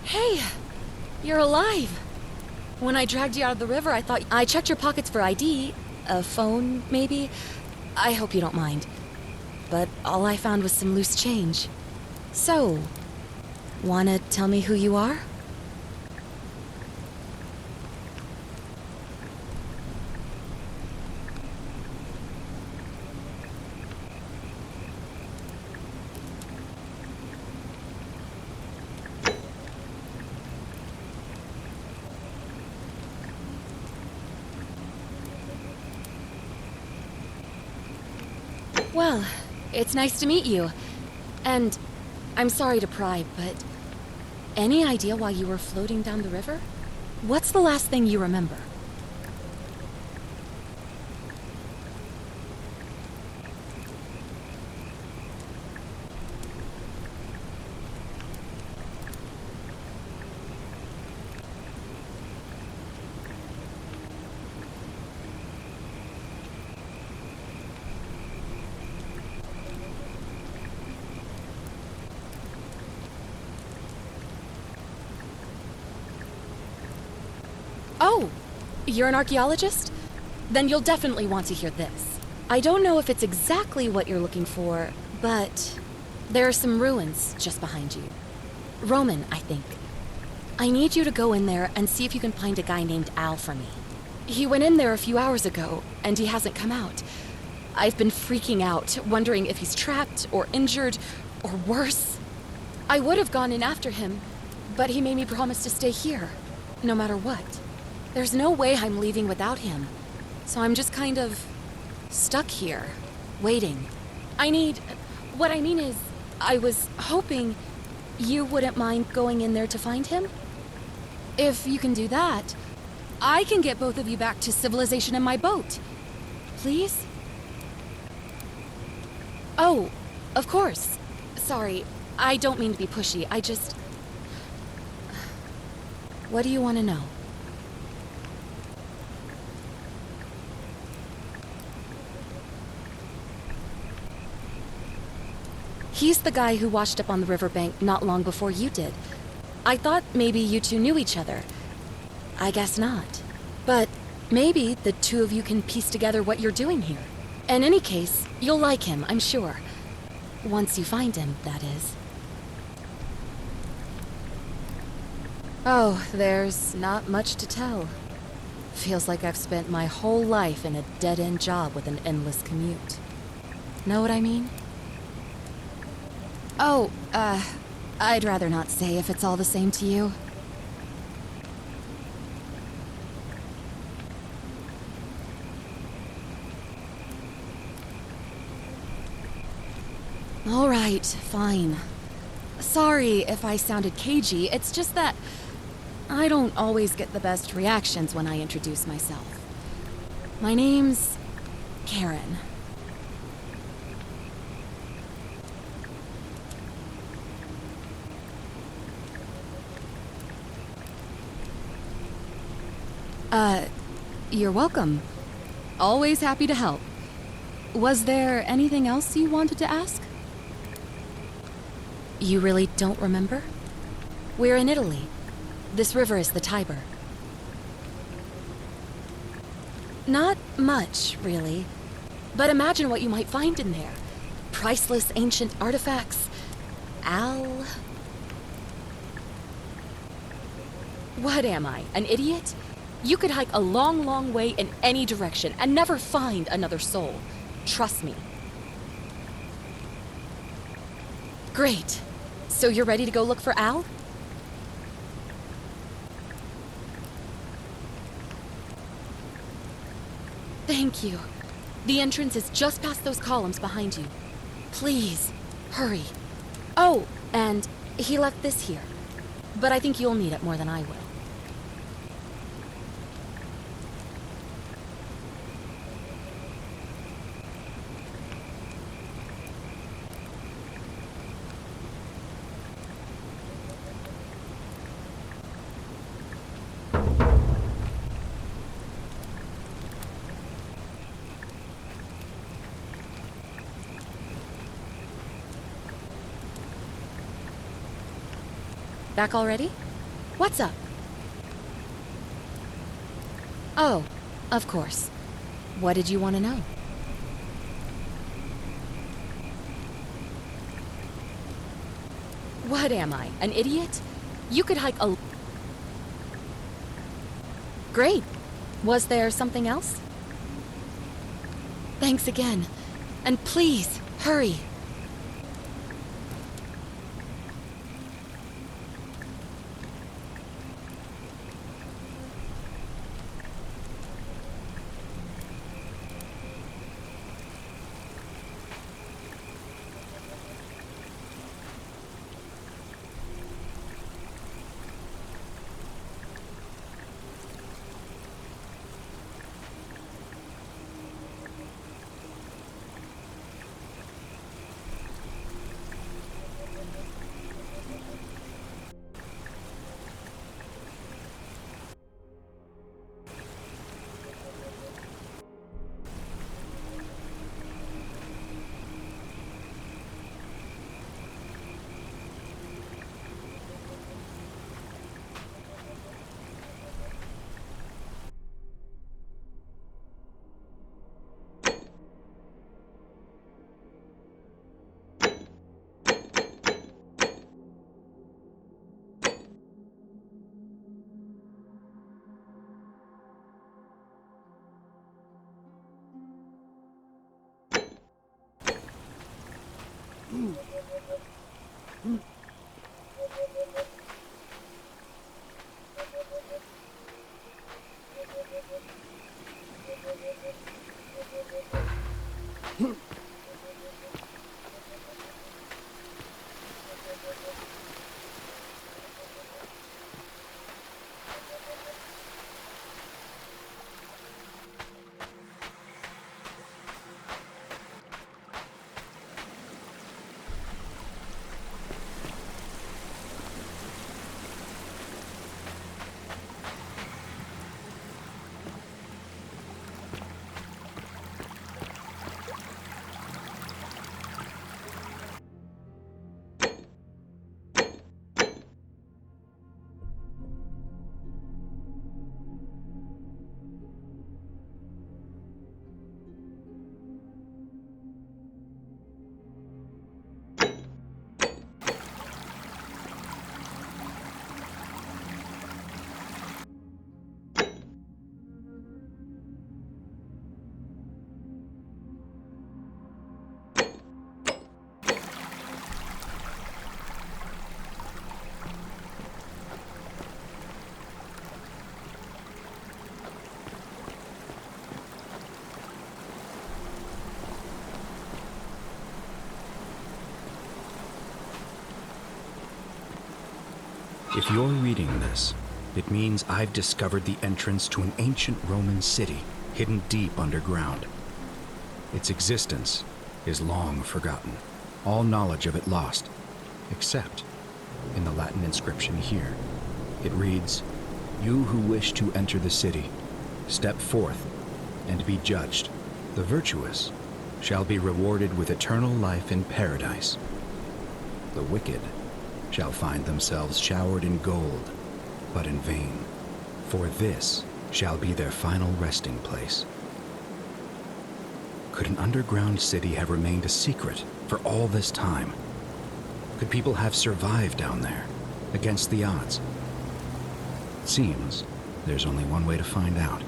Hey, you're alive. When I dragged you out of the river, I thought I checked your pockets for ID. A phone, maybe? I hope you don't mind. But all I found was some loose change. So, wanna tell me who you are? Well, it's nice to meet you. And I'm sorry to pry, but any idea why you were floating down the river? What's the last thing you remember? Oh, you're an archaeologist? Then you'll definitely want to hear this. I don't know if it's exactly what you're looking for, but there are some ruins just behind you. Roman, I think. I need you to go in there and see if you can find a guy named Al for me. He went in there a few hours ago, and he hasn't come out. I've been freaking out, wondering if he's trapped or injured, or worse. I would have gone in after him, but he made me promise to stay here, no matter what. There's no way I'm leaving without him, so I'm just kind of stuck here, waiting. What I mean is, I was hoping you wouldn't mind going in there to find him. If you can do that, I can get both of you back to civilization in my boat. Please? Oh, of course. Sorry, I don't mean to be pushy, I just... What do you want to know? He's the guy who washed up on the riverbank not long before you did. I thought maybe you two knew each other. I guess not. But maybe the two of you can piece together what you're doing here. In any case, you'll like him, I'm sure. Once you find him, that is. Oh, there's not much to tell. Feels like I've spent my whole life in a dead-end job with an endless commute. Know what I mean? Oh, I'd rather not say if it's all the same to you. All right, fine. Sorry if I sounded cagey, it's just that I don't always get the best reactions when I introduce myself. My name's Karen. You're welcome. Always happy to help. Was there anything else you wanted to ask? You really don't remember? We're in Italy. This river is the Tiber. Not much, really. But imagine what you might find in there. Priceless ancient artifacts. Al... What am I, an idiot? You could hike a long, long way in any direction and never find another soul. Trust me. Great. So you're ready to go look for Al? Thank you. The entrance is just past those columns behind you. Please, hurry. Oh, and he left this here. But I think you'll need it more than I will. Back already? What's up? Oh, of course. What did you want to know? What am I, an idiot? You could hike a... Great. Was there something else? Thanks again. And please, hurry. If you're reading this, it means I've discovered the entrance to an ancient Roman city hidden deep underground. Its existence is long forgotten, all knowledge of it lost, except in the Latin inscription here. It reads, "You who wish to enter the city, step forth and be judged. The virtuous shall be rewarded with eternal life in paradise. The wicked shall find themselves showered in gold, but in vain, for this shall be their final resting place." Could an underground city have remained a secret for all this time? Could people have survived down there, against the odds? It seems there's only one way to find out.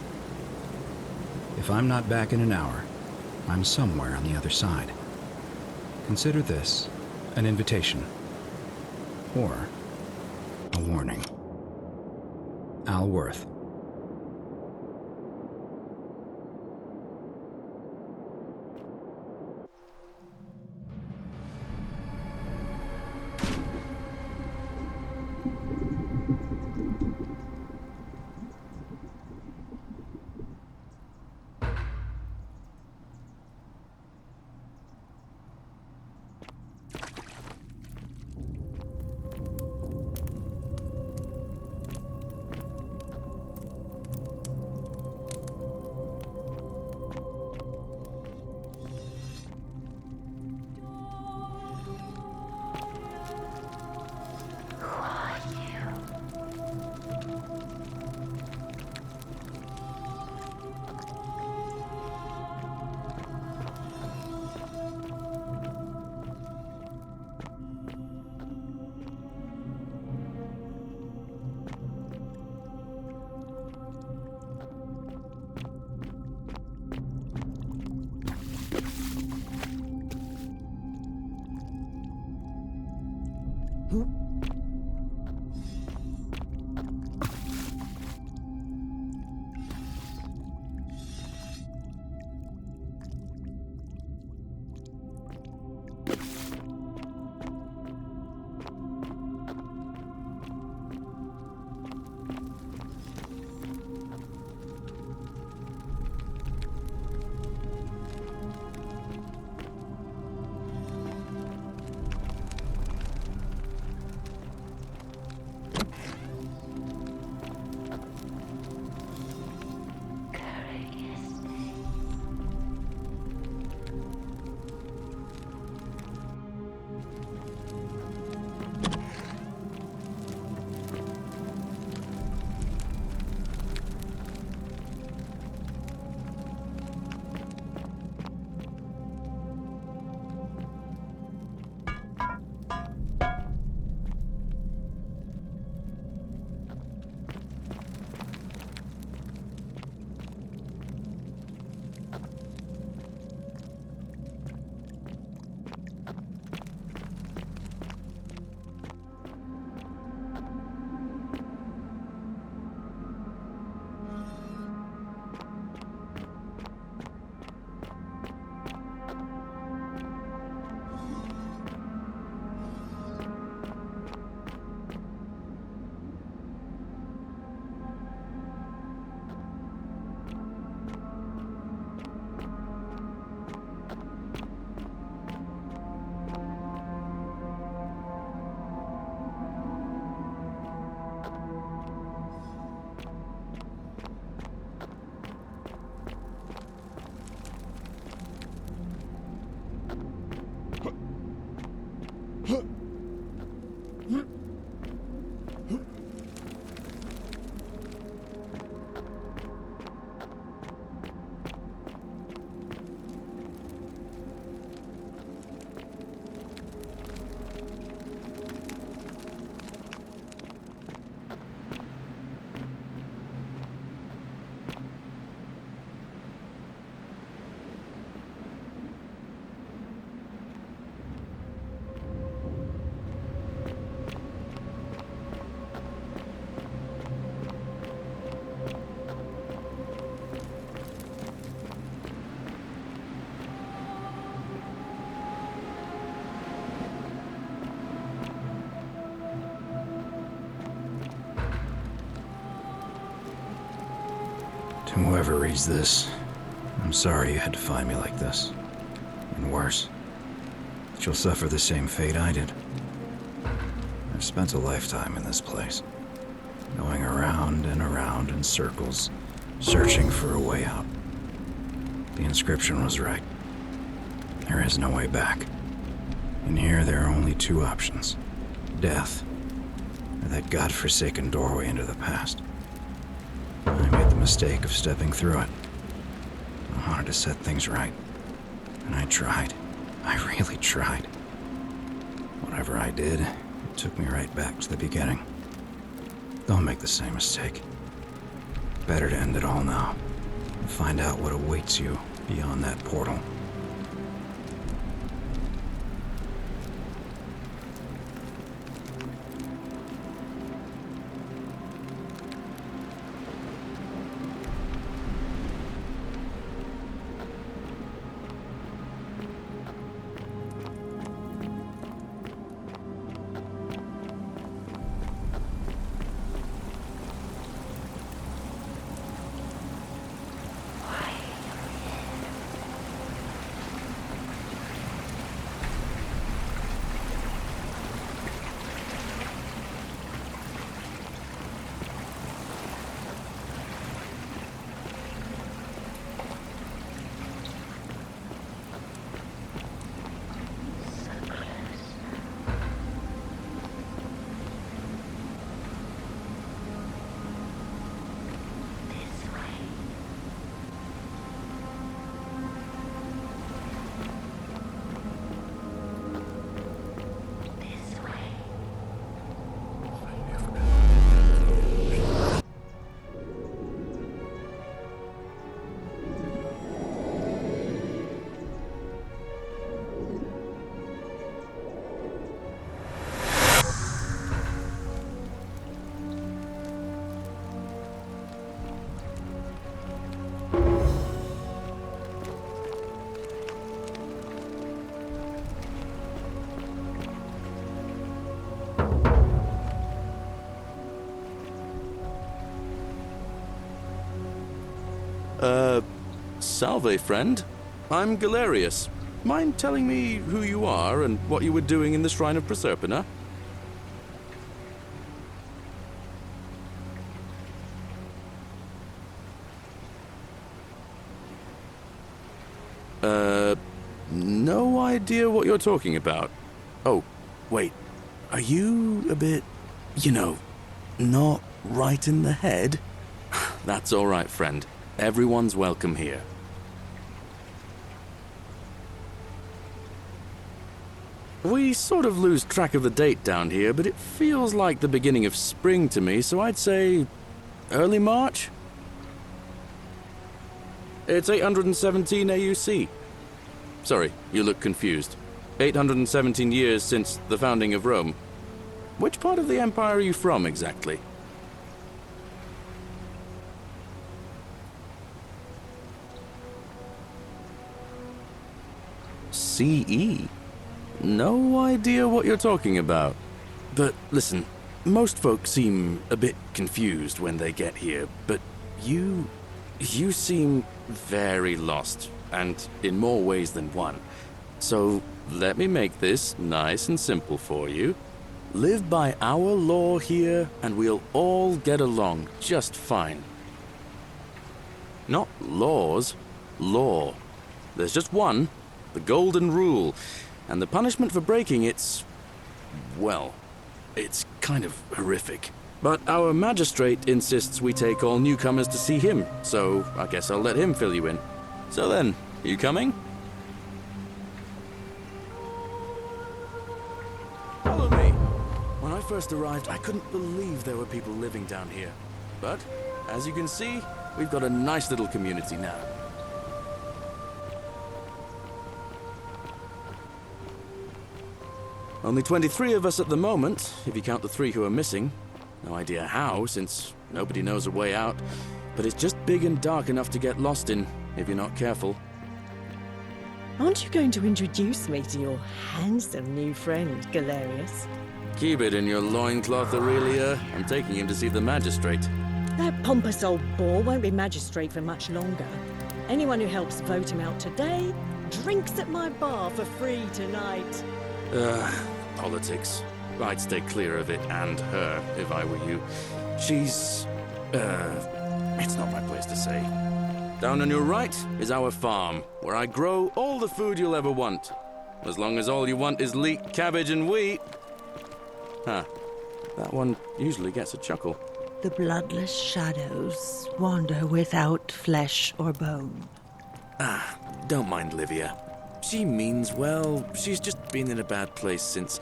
If I'm not back in an hour, I'm somewhere on the other side. Consider this an invitation, or a warning. Al Worth. To whoever reads this, I'm sorry you had to find me like this. And worse, that you'll suffer the same fate I did. I've spent a lifetime in this place, going around and around in circles, searching for a way out. The inscription was right. There is no way back. In here, there are only two options: death, or that godforsaken doorway into the past. I made the mistake of stepping through it. I wanted to set things right. And I tried. I really tried. Whatever I did, it took me right back to the beginning. Don't make the same mistake. Better to end it all now and find out what awaits you beyond that portal. Salve, friend. I'm Galerius. Mind telling me who you are and what you were doing in the Shrine of Proserpina? No idea what you're talking about. Oh, wait. Are you a bit, not right in the head? That's all right, friend. Everyone's welcome here. We sort of lose track of the date down here, but it feels like the beginning of spring to me, so I'd say early March? It's 817 AUC. Sorry, you look confused. 817 years since the founding of Rome. Which part of the Empire are you from, exactly? CE? No idea what you're talking about. But listen, most folks seem a bit confused when they get here, but you seem very lost, and in more ways than one. So let me make this nice and simple for you. Live by our law here, and we'll all get along just fine. Not laws, law. There's just one, the golden rule, and the punishment for breaking it's kind of horrific. But our magistrate insists we take all newcomers to see him, so I guess I'll let him fill you in. So then, you coming? Follow me. When I first arrived, I couldn't believe there were people living down here. But, as you can see, we've got a nice little community now. Only 23 of us at the moment, if you count the 3 who are missing. No idea how, since nobody knows a way out. But it's just big and dark enough to get lost in, if you're not careful. Aren't you going to introduce me to your handsome new friend, Galerius? Keep it in your loincloth, Aurelia. I'm taking him to see the magistrate. That pompous old bore won't be magistrate for much longer. Anyone who helps vote him out today drinks at my bar for free tonight. Politics. I'd stay clear of it and her, if I were you. She's... it's not my place to say. Down on your right is our farm, where I grow all the food you'll ever want. As long as all you want is leek, cabbage, and wheat. Huh. That one usually gets a chuckle. The bloodless shadows wander without flesh or bone. Don't mind Livia. She means well. She's just been in a bad place since...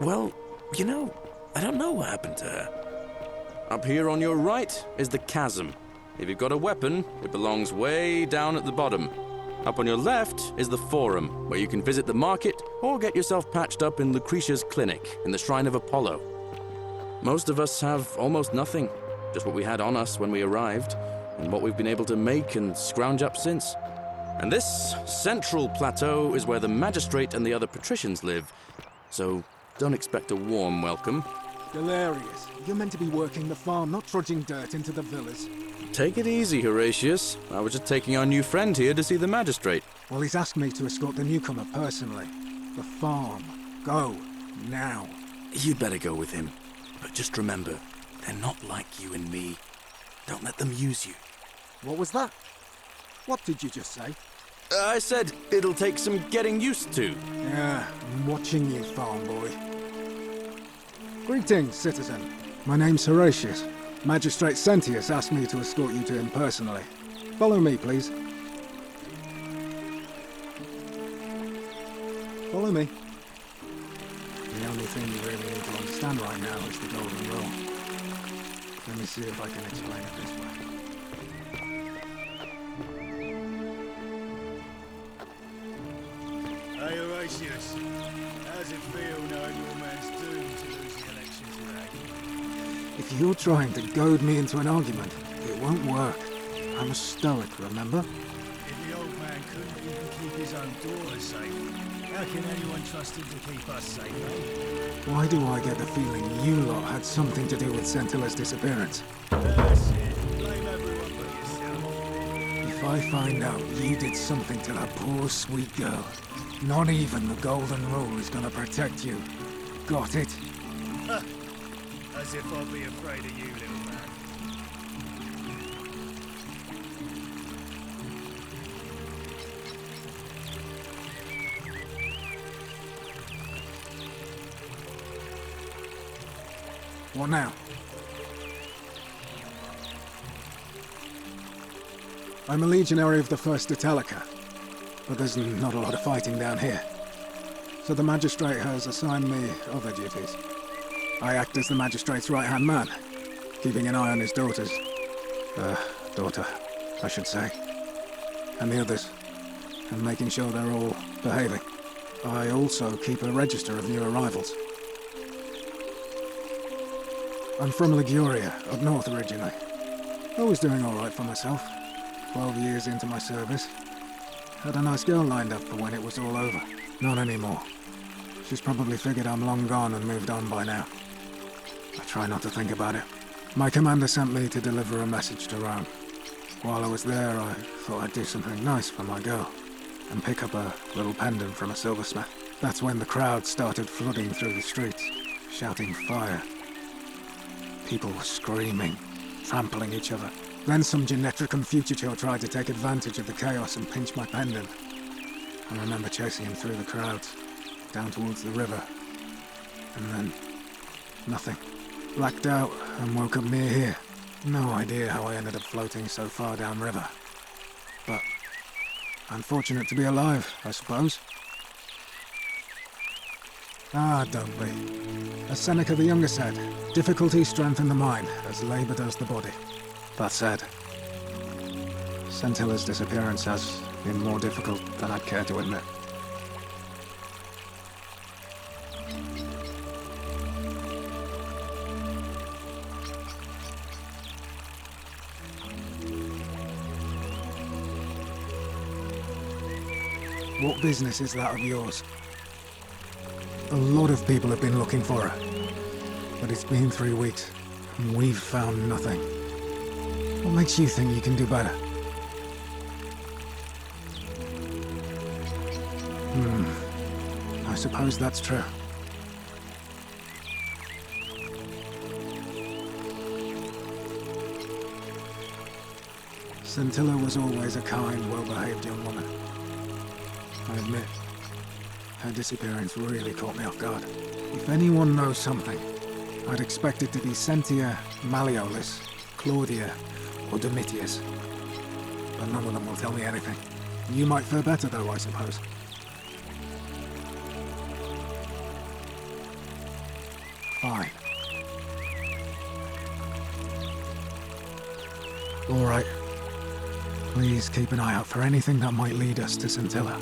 Well, I don't know what happened to her. Up here on your right is the chasm. If you've got a weapon, it belongs way down at the bottom. Up on your left is the forum, where you can visit the market or get yourself patched up in Lucretia's clinic in the Shrine of Apollo. Most of us have almost nothing, just what we had on us when we arrived, and what we've been able to make and scrounge up since. And this central plateau is where the magistrate and the other patricians live, so don't expect a warm welcome. Galerius, you're meant to be working the farm, not trudging dirt into the villas. Take it easy, Horatius. I was just taking our new friend here to see the magistrate. Well, he's asked me to escort the newcomer personally. The farm. Go. Now. You'd better go with him. But just remember, they're not like you and me. Don't let them use you. What was that? What did you just say? I said it'll take some getting used to. Yeah, I'm watching you, farm boy. Greetings, citizen. My name's Horatius. Magistrate Sentius asked me to escort you to him personally. Follow me, please. Follow me. The only thing you really need to understand right now is the golden rule. Let me see if I can explain it this way. Hey Horatius, how's it feel knowing your man's doomed to lose the election today? If you're trying to goad me into an argument, it won't work. I'm a stoic, remember? If the old man couldn't even keep his own daughter safe, how can anyone trust him to keep us safe, eh? Why do I get the feeling you lot had something to do with Centilla's disappearance? That's it. Blame everyone but yourself. I find out you did something to that poor sweet girl, not even the Golden Rule is gonna protect you. Got it? As if I'd be afraid of you, little man. What now? I'm a legionary of the First Italica, but there's not a lot of fighting down here. So the magistrate has assigned me other duties. I act as the magistrate's right-hand man, keeping an eye on his daughters. Daughter, I should say. And the others, and making sure they're all behaving. I also keep a register of new arrivals. I'm from Liguria, up north originally. I was doing alright for myself. 12 years into my service. Had a nice girl lined up for when it was all over. Not anymore. She's probably figured I'm long gone and moved on by now. I try not to think about it. My commander sent me to deliver a message to Rome. While I was there, I thought I'd do something nice for my girl and pick up a little pendant from a silversmith. That's when the crowd started flooding through the streets, shouting fire. People were screaming, trampling each other. Then some Genetricum fugitive tried to take advantage of the chaos and pinch my pendant. I remember chasing him through the crowds, down towards the river. And then, nothing. Blacked out and woke up near here. No idea how I ended up floating so far downriver. But I'm fortunate to be alive, I suppose. Ah, don't be. As Seneca the Younger said, difficulty strengthens the mind, as labour does the body. That said, Scintilla's disappearance has been more difficult than I'd care to admit. What business is that of yours? A lot of people have been looking for her, but it's been 3 weeks, and we've found nothing. What makes you think you can do better? I suppose that's true. Scintilla was always a kind, well-behaved young woman. I admit, her disappearance really caught me off guard. If anyone knows something, I'd expect it to be Sentia, Malleolus, Claudia, or Domitius. But none of them will tell me anything. You might fare better though, I suppose. Fine. All right. Please keep an eye out for anything that might lead us to Scintilla.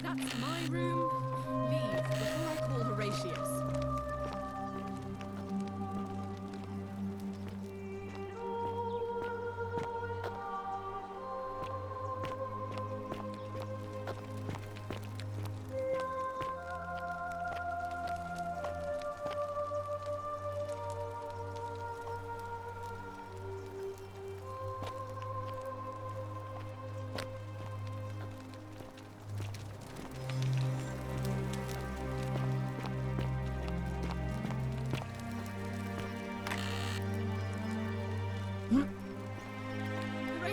That's my room. Leave before I call Horatius.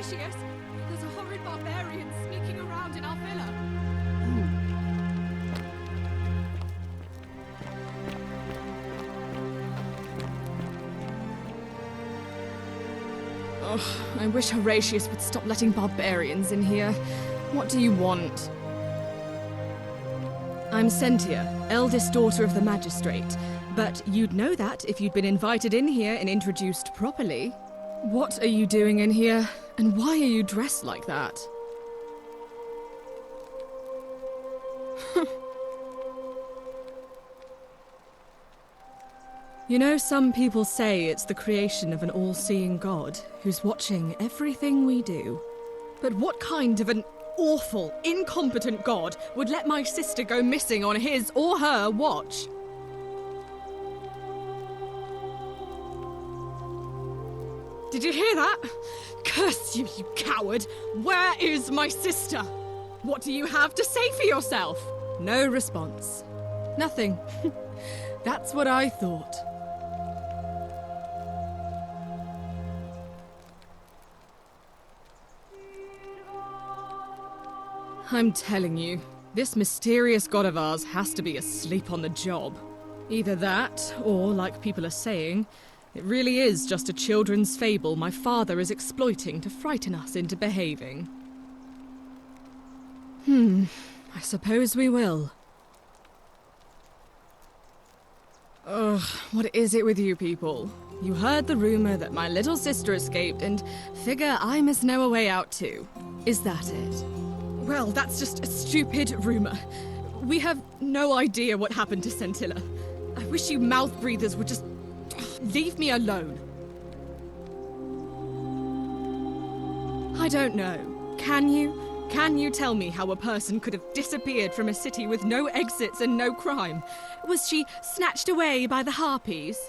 Horatius! There's a horrid barbarian sneaking around in our villa. Oh, I wish Horatius would stop letting barbarians in here. What do you want? I'm Sentia, eldest daughter of the magistrate. But you'd know that if you'd been invited in here and introduced properly. What are you doing in here? And why are you dressed like that? You know, some people say it's the creation of an all-seeing God who's watching everything we do. But what kind of an awful, incompetent God would let my sister go missing on his or her watch? Did you hear that? Curse you, you coward! Where is my sister? What do you have to say for yourself? No response. Nothing. That's what I thought. I'm telling you, this mysterious god of ours has to be asleep on the job. Either that, or, like people are saying, it really is just a children's fable my father is exploiting to frighten us into behaving. I suppose we will. Ugh, what is it with you people? You heard the rumor that my little sister escaped and figure I must know a way out too. Is that it? Well, that's just a stupid rumor. We have no idea what happened to Scintilla. I wish you mouth breathers would just leave me alone. I don't know. Can you? Can you tell me how a person could have disappeared from a city with no exits and no crime? Was she snatched away by the harpies?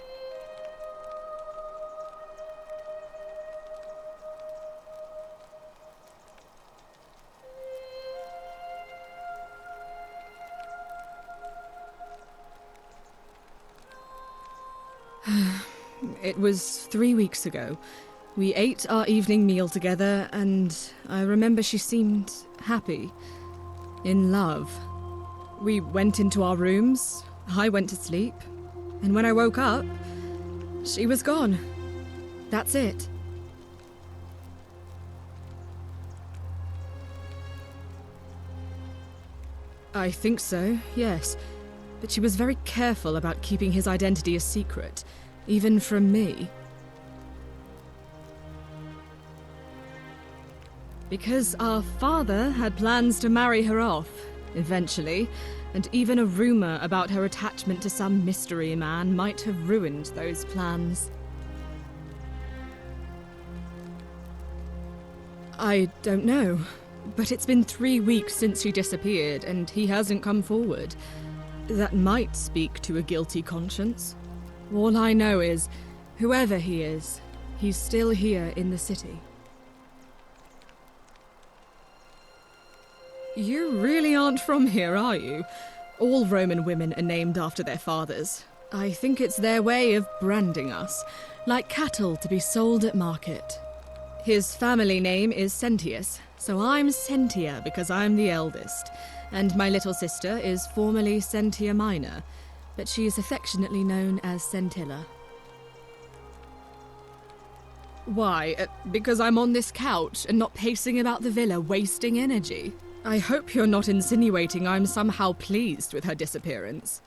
It was 3 weeks ago. We ate our evening meal together, and I remember she seemed happy. In love. We went into our rooms, I went to sleep, and when I woke up, she was gone. That's it. I think so, yes. But she was very careful about keeping his identity a secret, even from me. Because our father had plans to marry her off, eventually, and even a rumor about her attachment to some mystery man might have ruined those plans. I don't know, but it's been 3 weeks since she disappeared, and he hasn't come forward. That might speak to a guilty conscience. All I know is, whoever he is, he's still here in the city. You really aren't from here, are you? All Roman women are named after their fathers. I think it's their way of branding us, like cattle to be sold at market. His family name is Sentius, so I'm Sentia because I'm the eldest, and my little sister is formerly Sentia Minor, but she is affectionately known as Scintilla. Why? Because I'm on this couch and not pacing about the villa wasting energy? I hope you're not insinuating I'm somehow pleased with her disappearance.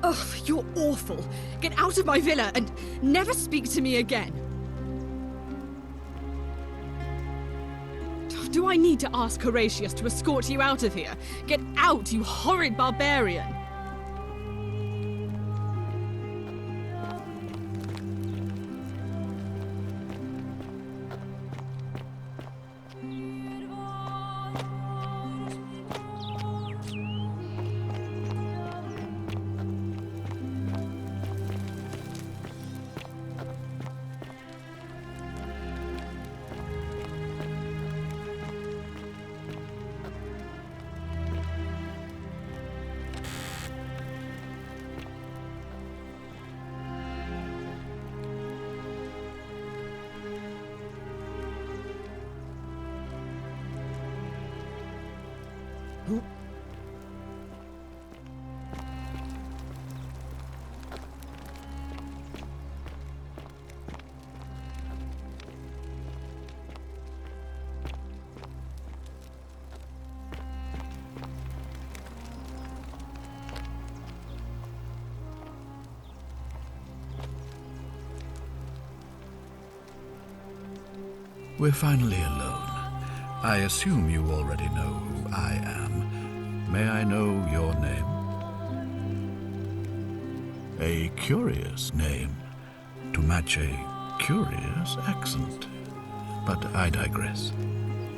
Oh, you're awful. Get out of my villa and never speak to me again. Do I need to ask Horatius to escort you out of here? Get out, you horrid barbarian! We're finally alone. I assume you already know who I am. May I know your name? A curious name to match a curious accent. But I digress.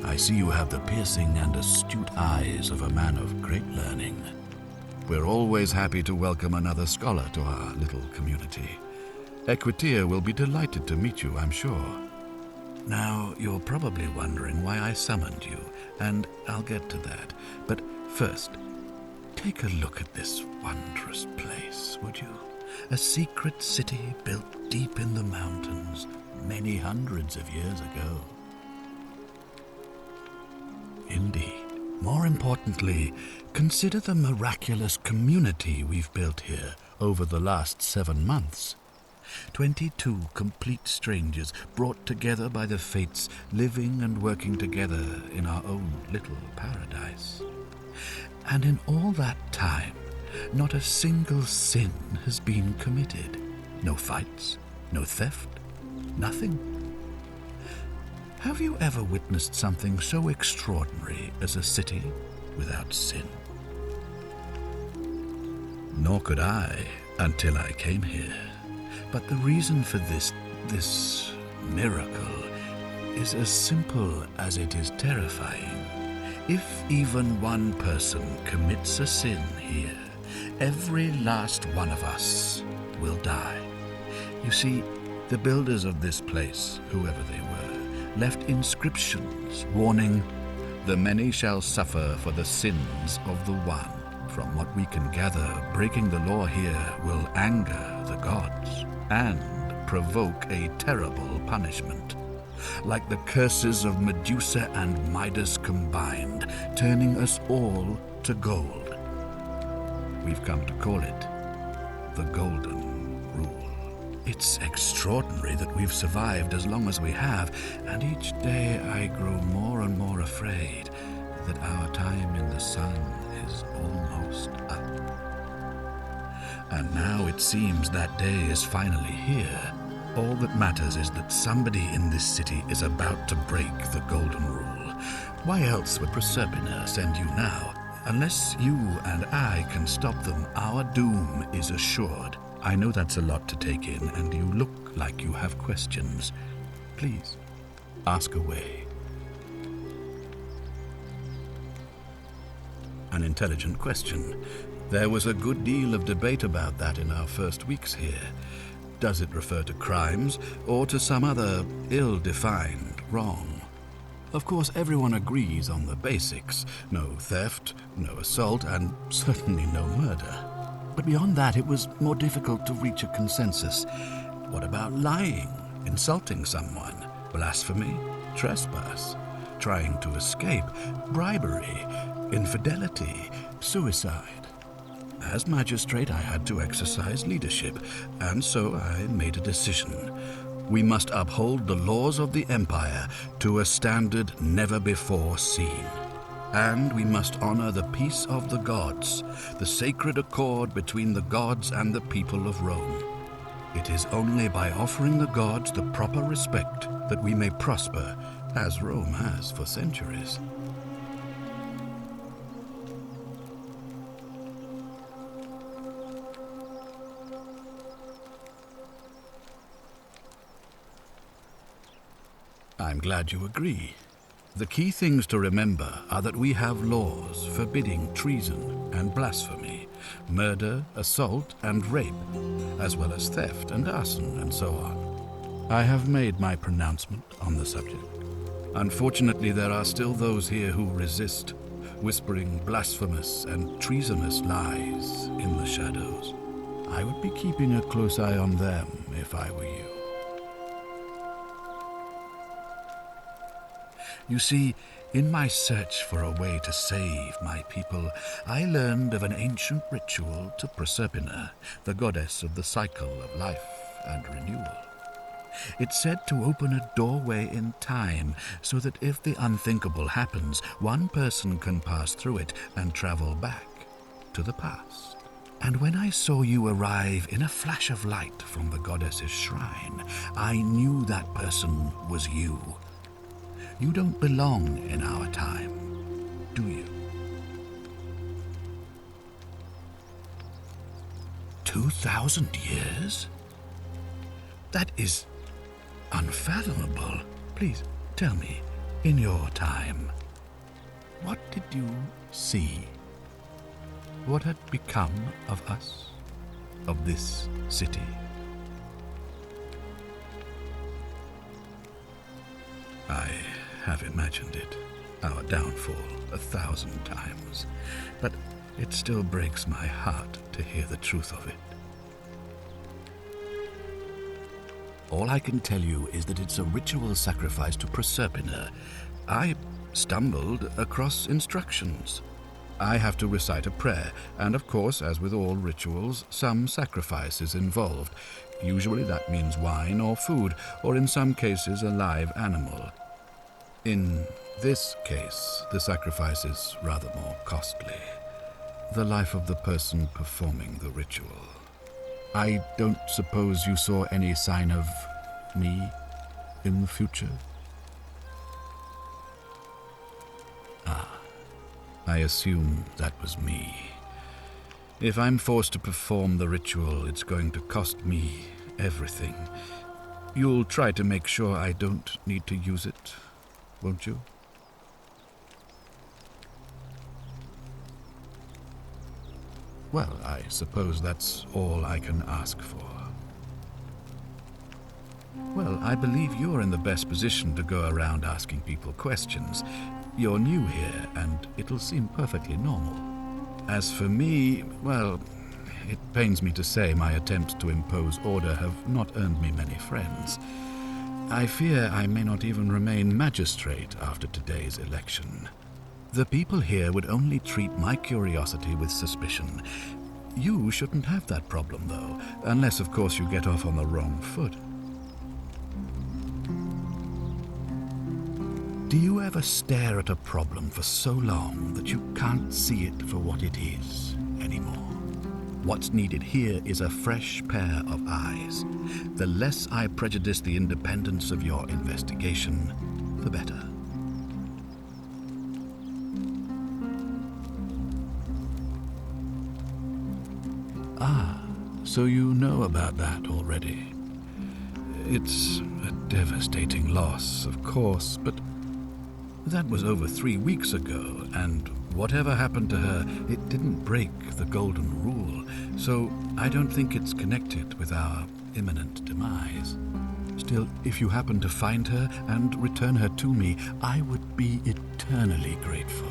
I see you have the piercing and astute eyes of a man of great learning. We're always happy to welcome another scholar to our little community. Equitia will be delighted to meet you, I'm sure. Now, you're probably wondering why I summoned you, and I'll get to that. But first, take a look at this wondrous place, would you? A secret city built deep in the mountains, many hundreds of years ago. Indeed. More importantly, consider the miraculous community we've built here over the last 7 months. 22 complete strangers brought together by the fates, living and working together in our own little paradise. And in all that time, not a single sin has been committed. No fights, no theft, nothing. Have you ever witnessed something so extraordinary as a city without sin? Nor could I until I came here. But the reason for this miracle is as simple as it is terrifying. If even one person commits a sin here, every last one of us will die. You see, the builders of this place, whoever they were, left inscriptions warning, "The many shall suffer for the sins of the one." From what we can gather, breaking the law here will anger the gods and provoke a terrible punishment, like the curses of Medusa and Midas combined, turning us all to gold. We've come to call it the Golden Rule. It's extraordinary that we've survived as long as we have, and each day I grow more and more afraid that our time in the sun is almost up. And now it seems that day is finally here. All that matters is that somebody in this city is about to break the Golden Rule. Why else would Proserpina send you now? Unless you and I can stop them, our doom is assured. I know that's a lot to take in, and you look like you have questions. Please, ask away. An intelligent question. There was a good deal of debate about that in our first weeks here. Does it refer to crimes or to some other ill-defined wrong? Of course, everyone agrees on the basics. No theft, no assault, and certainly no murder. But beyond that, it was more difficult to reach a consensus. What about lying, insulting someone, blasphemy, trespass, trying to escape, bribery, infidelity, suicide? As magistrate, I had to exercise leadership, and so I made a decision. We must uphold the laws of the Empire to a standard never before seen. And we must honor the peace of the gods, the sacred accord between the gods and the people of Rome. It is only by offering the gods the proper respect that we may prosper, as Rome has for centuries. I'm glad you agree. The key things to remember are that we have laws forbidding treason and blasphemy, murder, assault, and rape, as well as theft and arson and so on. I have made my pronouncement on the subject. Unfortunately, there are still those here who resist, whispering blasphemous and treasonous lies in the shadows. I would be keeping a close eye on them if I were you. You see, in my search for a way to save my people, I learned of an ancient ritual to Proserpina, the goddess of the cycle of life and renewal. It's said to open a doorway in time, so that if the unthinkable happens, one person can pass through it and travel back to the past. And when I saw you arrive in a flash of light from the goddess's shrine, I knew that person was you. You don't belong in our time, do you? 2,000 years? That is unfathomable. Please tell me, in your time, what did you see? What had become of us, of this city? I have imagined it, our downfall, 1,000 times, but it still breaks my heart to hear the truth of it. All I can tell you is that it's a ritual sacrifice to Proserpina. I stumbled across instructions. I have to recite a prayer, and of course, as with all rituals, some sacrifice is involved. Usually that means wine or food, or in some cases a live animal. In this case, the sacrifice is rather more costly. The life of the person performing the ritual. I don't suppose you saw any sign of me in the future? I assume that was me. If I'm forced to perform the ritual, it's going to cost me everything. You'll try to make sure I don't need to use it, won't you? Well, I suppose that's all I can ask for. Well, I believe you're in the best position to go around asking people questions. You're new here, and it'll seem perfectly normal. As for me, well, it pains me to say my attempts to impose order have not earned me many friends. I fear I may not even remain magistrate after today's election. The people here would only treat my curiosity with suspicion. You shouldn't have that problem, though, unless, of course, you get off on the wrong foot. Do you ever stare at a problem for so long that you can't see it for what it is anymore? What's needed here is a fresh pair of eyes. The less I prejudice the independence of your investigation, the better. So you know about that already. It's a devastating loss, of course, but that was over 3 weeks ago, and whatever happened to her, it didn't break the golden rule, so I don't think it's connected with our imminent demise. Still, if you happen to find her and return her to me, I would be eternally grateful.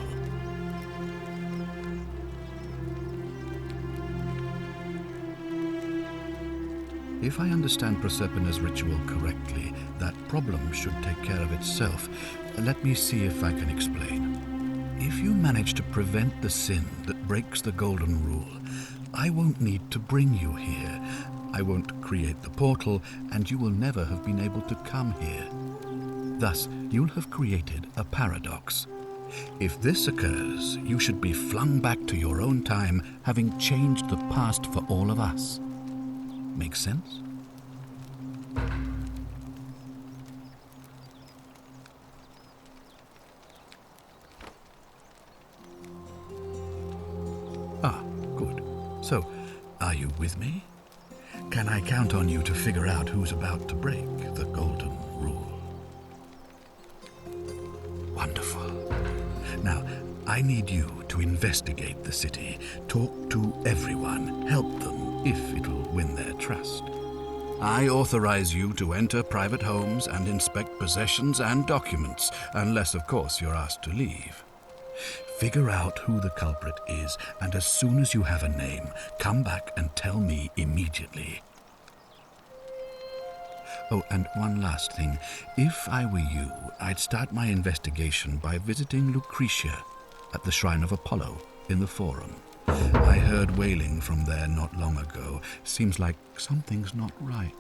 If I understand Proserpina's ritual correctly, that problem should take care of itself. Let me see if I can explain. If you manage to prevent the sin that breaks the golden rule, I won't need to bring you here. I won't create the portal, and you will never have been able to come here. Thus, you'll have created a paradox. If this occurs, you should be flung back to your own time, having changed the past for all of us. Make sense? Good. So, are you with me? Can I count on you to figure out who's about to break the golden rule? Wonderful. Now, I need you to investigate the city, talk to everyone, help them if it'll win their trust. I authorize you to enter private homes and inspect possessions and documents, unless, of course, you're asked to leave. Figure out who the culprit is, and as soon as you have a name, come back and tell me immediately. Oh, and one last thing. If I were you, I'd start my investigation by visiting Lucretia at the Shrine of Apollo in the Forum. I heard wailing from there not long ago. Seems like something's not right.